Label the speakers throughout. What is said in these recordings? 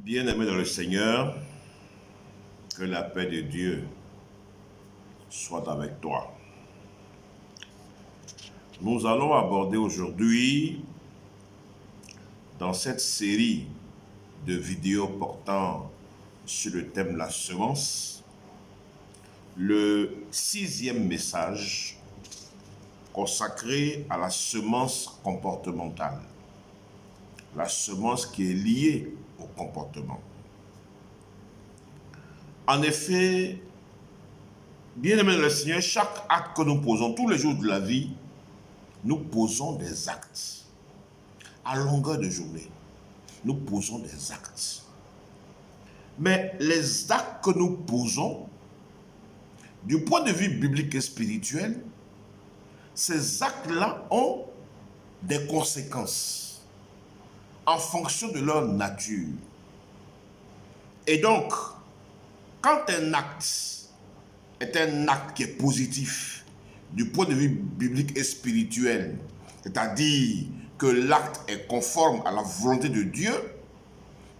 Speaker 1: Bien-aimé dans le Seigneur, que la paix de Dieu soit avec toi. Nous allons aborder aujourd'hui, dans cette série de vidéos portant sur le thème la semence, le 6e message consacré à la semence comportementale. La semence qui est liée au comportement. En effet, bien-aimé dans le Seigneur, chaque acte que nous posons tous les jours de la vie, nous posons des actes. À longueur de journée, nous posons des actes. Mais les actes que nous posons, du point de vue biblique et spirituel, ces actes-là ont des conséquences en fonction de leur nature. Et donc, quand un acte est un acte qui est positif du point de vue biblique et spirituel, c'est-à-dire que l'acte est conforme à la volonté de Dieu,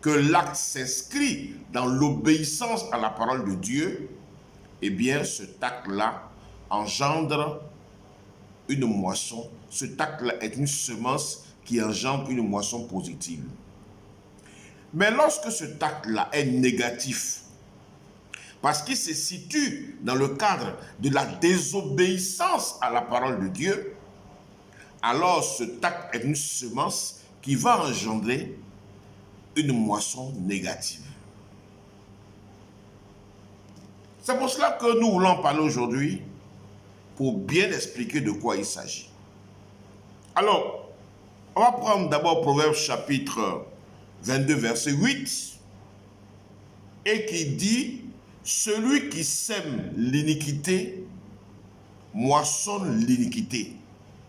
Speaker 1: que l'acte s'inscrit dans l'obéissance à la parole de Dieu, eh bien cet acte-là engendre une moisson. Cet acte-là est une semence qui engendre une moisson positive. Mais lorsque cet acte-là est négatif, parce qu'il se situe dans le cadre de la désobéissance à la parole de Dieu, alors cet acte est une semence qui va engendrer une moisson négative. C'est pour cela que nous voulons parler aujourd'hui pour bien expliquer de quoi il s'agit. Alors, on va prendre d'abord Proverbes chapitre 22, verset 8, et qui dit « Celui qui sème l'iniquité moissonne l'iniquité. »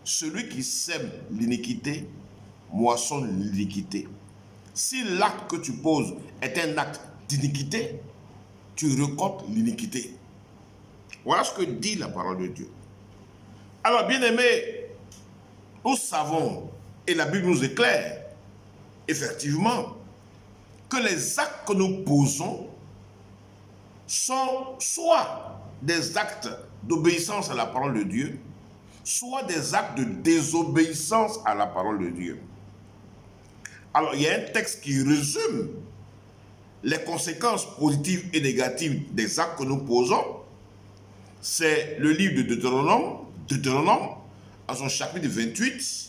Speaker 1: Celui qui sème l'iniquité moissonne l'iniquité. Si l'acte que tu poses est un acte d'iniquité, tu récoltes l'iniquité. Voilà ce que dit la parole de Dieu. Alors, bien-aimés, nous savons, et la Bible nous éclaire, effectivement, que les actes que nous posons sont soit des actes d'obéissance à la parole de Dieu, soit des actes de désobéissance à la parole de Dieu. Alors, il y a un texte qui résume les conséquences positives et négatives des actes que nous posons. C'est le livre de Deutéronome, à son chapitre 28,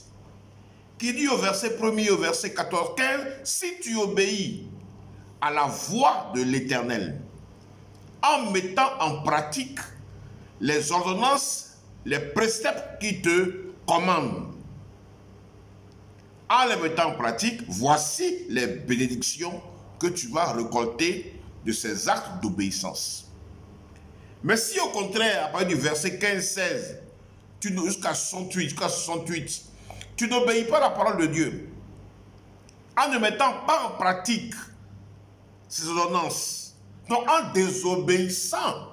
Speaker 1: qui dit au verset 1er, au verset 14, 15, « Si tu obéis à la voix de l'Éternel, en mettant en pratique les ordonnances, les préceptes qui te commandent, en les mettant en pratique, voici les bénédictions que tu vas récolter de ces actes d'obéissance. » Mais si au contraire, à partir du verset 15-16, jusqu'à 68, tu n'obéis pas à la parole de Dieu, en ne mettant pas en pratique ces ordonnances, donc en désobéissant,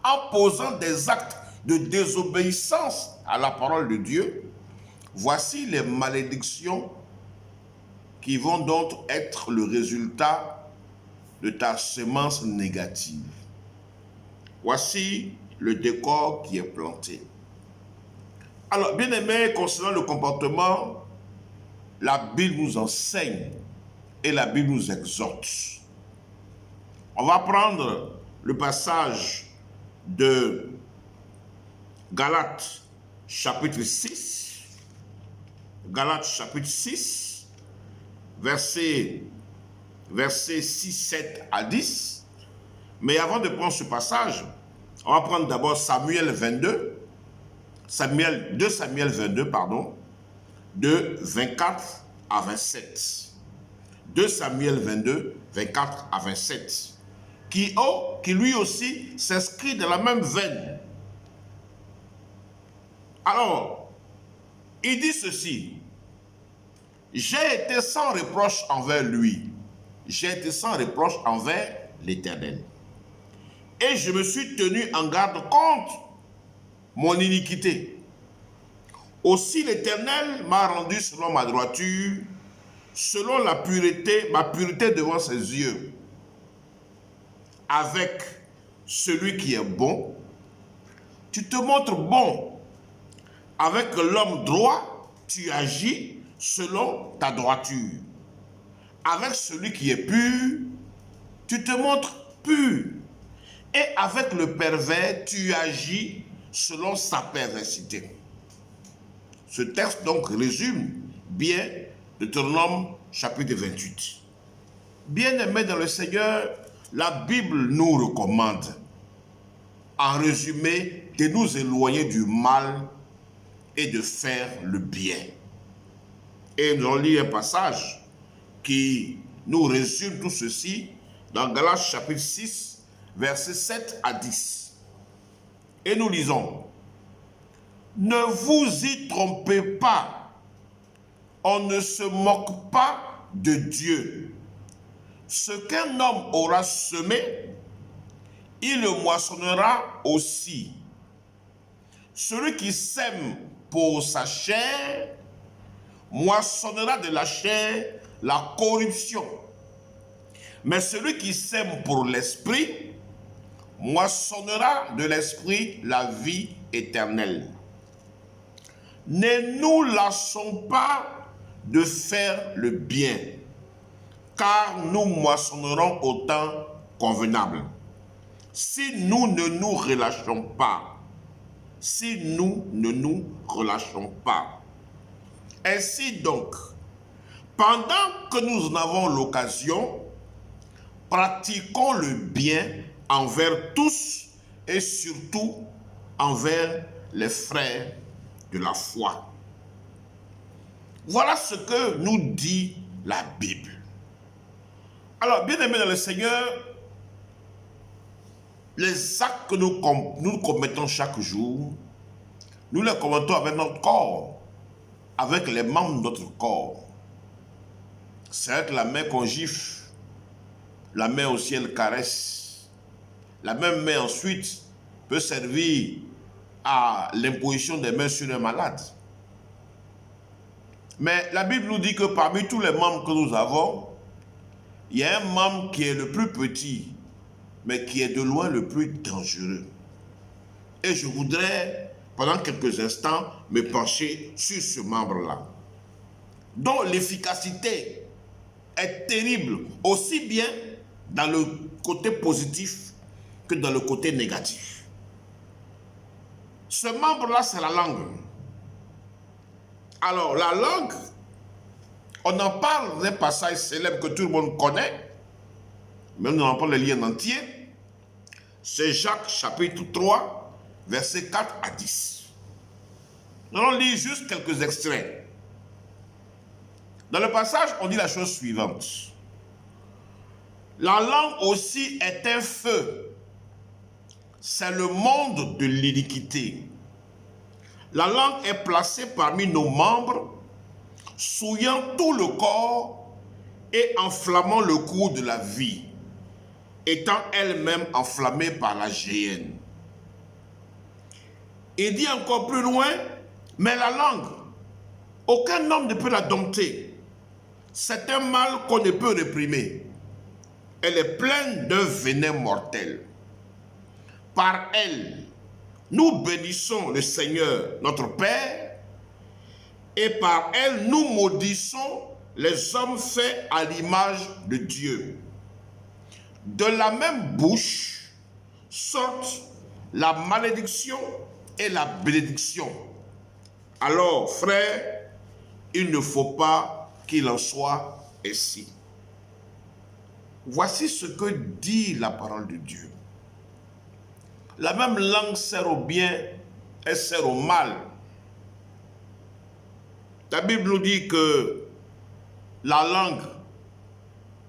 Speaker 1: en posant des actes de désobéissance à la parole de Dieu, voici les malédictions qui vont donc être le résultat de ta semence négative. Voici le décor qui est planté. Alors, bien aimé, concernant le comportement, la Bible nous enseigne et la Bible nous exhorte. On va prendre le passage de Galates chapitre 6. Galates chapitre 6, versets 6, 7 à 10. Mais avant de prendre ce passage, on va prendre d'abord Samuel 22, 2 Samuel 22, de 24 à 27. 2 Samuel 22, 24 à 27. Qui lui aussi s'inscrit dans la même veine. Alors, il dit ceci. J'ai été sans reproche envers lui. J'ai été sans reproche envers l'Éternel. Et je me suis tenu en garde contre mon iniquité. Aussi l'Éternel m'a rendu selon ma droiture selon la pureté, ma pureté devant ses yeux, avec celui qui est bon, tu te montres bon. Avec l'homme droit, tu agis selon ta droiture. Avec celui qui est pur, tu te montres pur. Et avec le pervers, tu agis selon sa perversité. Ce texte donc résume bien Deutéronome chapitre 28. Bien-aimés dans le Seigneur, la Bible nous recommande, en résumé, de nous éloigner du mal et de faire le bien. Et nous allons lire un passage qui nous résume tout ceci dans Galates chapitre 6, versets 7 à 10. Et nous lisons: ne vous y trompez pas, on ne se moque pas de Dieu. Ce qu'un homme aura semé, il le moissonnera aussi. Celui qui sème pour sa chair, moissonnera de la chair la corruption. Mais celui qui sème pour l'esprit, moissonnera de l'esprit la vie éternelle. Ne nous lassons pas de faire le bien, car nous moissonnerons au temps convenable. Si nous ne nous relâchons pas, si nous ne nous relâchons pas. Ainsi donc, pendant que nous en avons l'occasion, pratiquons le bien envers tous et surtout envers les frères de la foi. Voilà ce que nous dit la Bible. Alors, bien aimés dans le Seigneur, les actes que nous commettons chaque jour, nous les commettons avec notre corps, avec les membres de notre corps. C'est avec la main qu'on gifle, la main aussi elle caresse. La même main ensuite peut servir à l'imposition des mains sur un malade. Mais la Bible nous dit que parmi tous les membres que nous avons, il y a un membre qui est le plus petit, mais qui est de loin le plus dangereux. Et je voudrais, pendant quelques instants, me pencher sur ce membre-là, dont l'efficacité est terrible, aussi bien dans le côté positif que dans le côté négatif. Ce membre-là, c'est la langue. Alors, la langue, on en parle d'un passage célèbre que tout le monde connaît, mais nous n'allons pas le lire en entier. C'est Jacques chapitre 3, versets 4 à 10. Nous allons lire juste quelques extraits. Dans le passage, on dit la chose suivante. La langue aussi est un feu. C'est le monde de l'iniquité. La langue est placée parmi nos membres, souillant tout le corps et enflammant le cours de la vie, étant elle-même enflammée par la géhenne. Il dit encore plus loin, mais la langue, aucun homme ne peut la dompter. C'est un mal qu'on ne peut réprimer. Elle est pleine d'un venin mortel. Par elle, nous bénissons le Seigneur, notre Père, et par elle, nous maudissons les hommes faits à l'image de Dieu. De la même bouche sortent la malédiction et la bénédiction. Alors, frères, il ne faut pas qu'il en soit ainsi. Voici ce que dit la parole de Dieu. La même langue sert au bien et sert au mal. La Bible nous dit que la langue,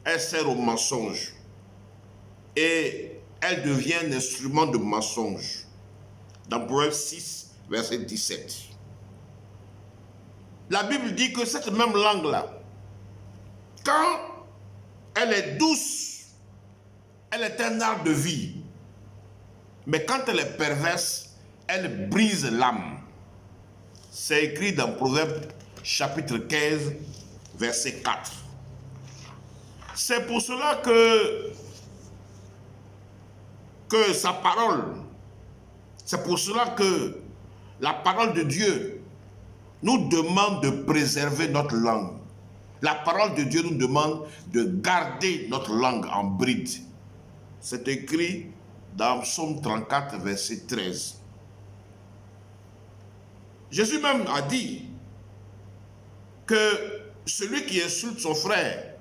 Speaker 1: elle sert au mensonge et elle devient un instrument de mensonge. Dans Proverbe 6, verset 17. La Bible dit que cette même langue-là, quand elle est douce, elle est un arbre de vie. Mais quand elle est perverse, elle brise l'âme. C'est écrit dans Proverbe chapitre 15, verset 4. C'est pour cela que sa parole, c'est pour cela que la parole de Dieu nous demande de préserver notre langue. La parole de Dieu nous demande de garder notre langue en bride. C'est écrit dans Psaume 34, verset 13. Jésus même a dit que celui qui insulte son frère,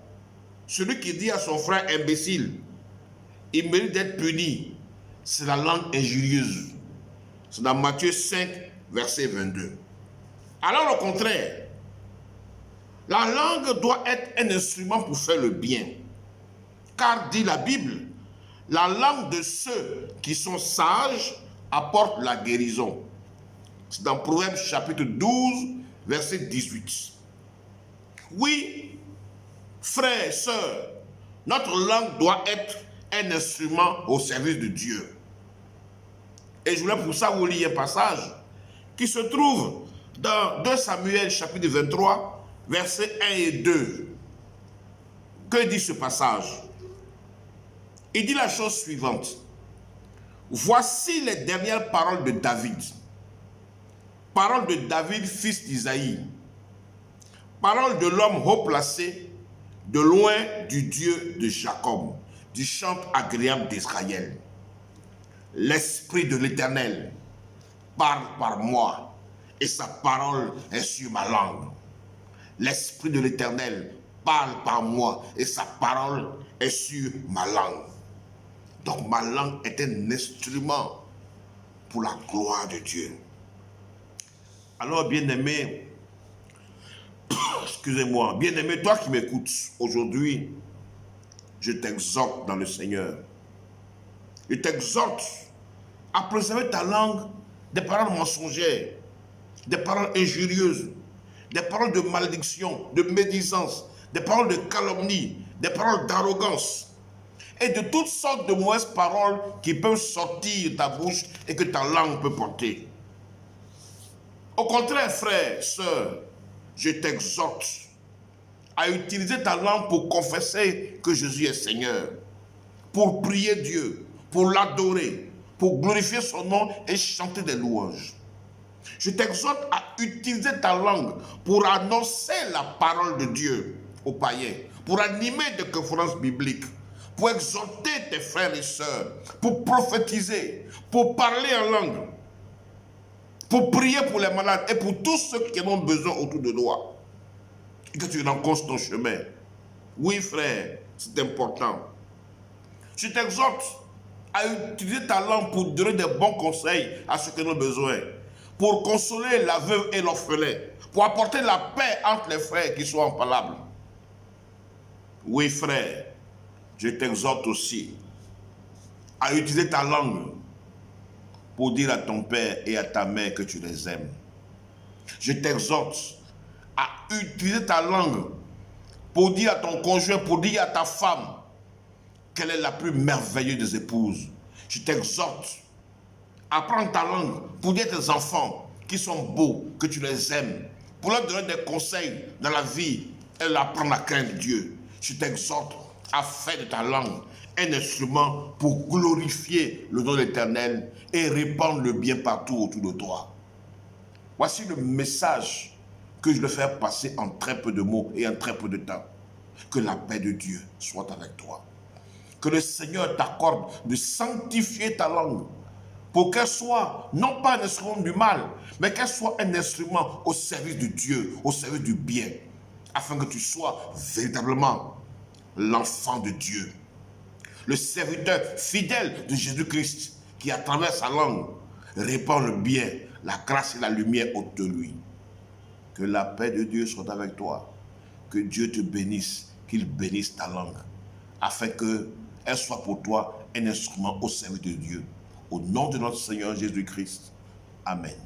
Speaker 1: celui qui dit à son frère imbécile, il mérite d'être puni. C'est la langue injurieuse. C'est dans Matthieu 5, verset 22. Alors au contraire, la langue doit être un instrument pour faire le bien. Car dit la Bible, la langue de ceux qui sont sages apporte la guérison. C'est dans Proverbes chapitre 12, verset 18. Oui, frères et sœurs, notre langue doit être un instrument au service de Dieu. Et je voulais pour ça vous lire un passage qui se trouve dans 2 Samuel chapitre 23, versets 1 et 2. Que dit ce passage? Il dit la chose suivante. Voici les dernières paroles de David. Paroles de David, fils d'Isaïe. Paroles de l'homme haut placé, de loin du Dieu de Jacob, du chant agréable d'Israël. L'Esprit de l'Éternel parle par moi, et sa parole est sur ma langue. L'Esprit de l'Éternel parle par moi, et sa parole est sur ma langue. Donc ma langue est un instrument pour la gloire de Dieu. Alors bien-aimé, excusez-moi, bien-aimé, toi qui m'écoutes aujourd'hui, je t'exhorte dans le Seigneur. Je t'exhorte à préserver ta langue des paroles mensongères, des paroles injurieuses, des paroles de malédiction, de médisance, des paroles de calomnie, des paroles d'arrogance et de toutes sortes de mauvaises paroles qui peuvent sortir de ta bouche et que ta langue peut porter. Au contraire, frère, sœur, je t'exhorte à utiliser ta langue pour confesser que Jésus est Seigneur, pour prier Dieu, pour l'adorer, pour glorifier son nom et chanter des louanges. Je t'exhorte à utiliser ta langue pour annoncer la parole de Dieu aux païens, pour animer des conférences bibliques, pour exhorter tes frères et sœurs, pour prophétiser, pour parler en langue, pour prier pour les malades et pour tous ceux qui en ont besoin autour de toi. Et que tu rencontres ton chemin. Oui, frère, c'est important. Je t'exhorte à utiliser ta langue pour donner des bons conseils à ceux qui en ont besoin, pour consoler la veuve et l'orphelin, pour apporter la paix entre les frères qui sont impalables. Oui, frère, je t'exhorte aussi à utiliser ta langue pour dire à ton père et à ta mère que tu les aimes. Je t'exhorte à utiliser ta langue pour dire à ton conjoint, pour dire à ta femme qu'elle est la plus merveilleuse des épouses. Je t'exhorte à prendre ta langue pour dire à tes enfants qui sont beaux, que tu les aimes, pour leur donner des conseils dans la vie et leur apprendre à craindre Dieu. Je t'exhorte à faire de ta langue un instrument pour glorifier le nom de l'Éternel et répandre le bien partout autour de toi. Voici le message que je vais faire passer en très peu de mots et en très peu de temps. Que la paix de Dieu soit avec toi. Que le Seigneur t'accorde de sanctifier ta langue pour qu'elle soit non pas un instrument du mal, mais qu'elle soit un instrument au service de Dieu, au service du bien, afin que tu sois véritablement l'enfant de Dieu, le serviteur fidèle de Jésus-Christ qui, à travers sa langue, répand le bien, la grâce et la lumière autour de lui. Que la paix de Dieu soit avec toi. Que Dieu te bénisse, qu'il bénisse ta langue, afin qu'elle soit pour toi un instrument au service de Dieu. Au nom de notre Seigneur Jésus-Christ. Amen.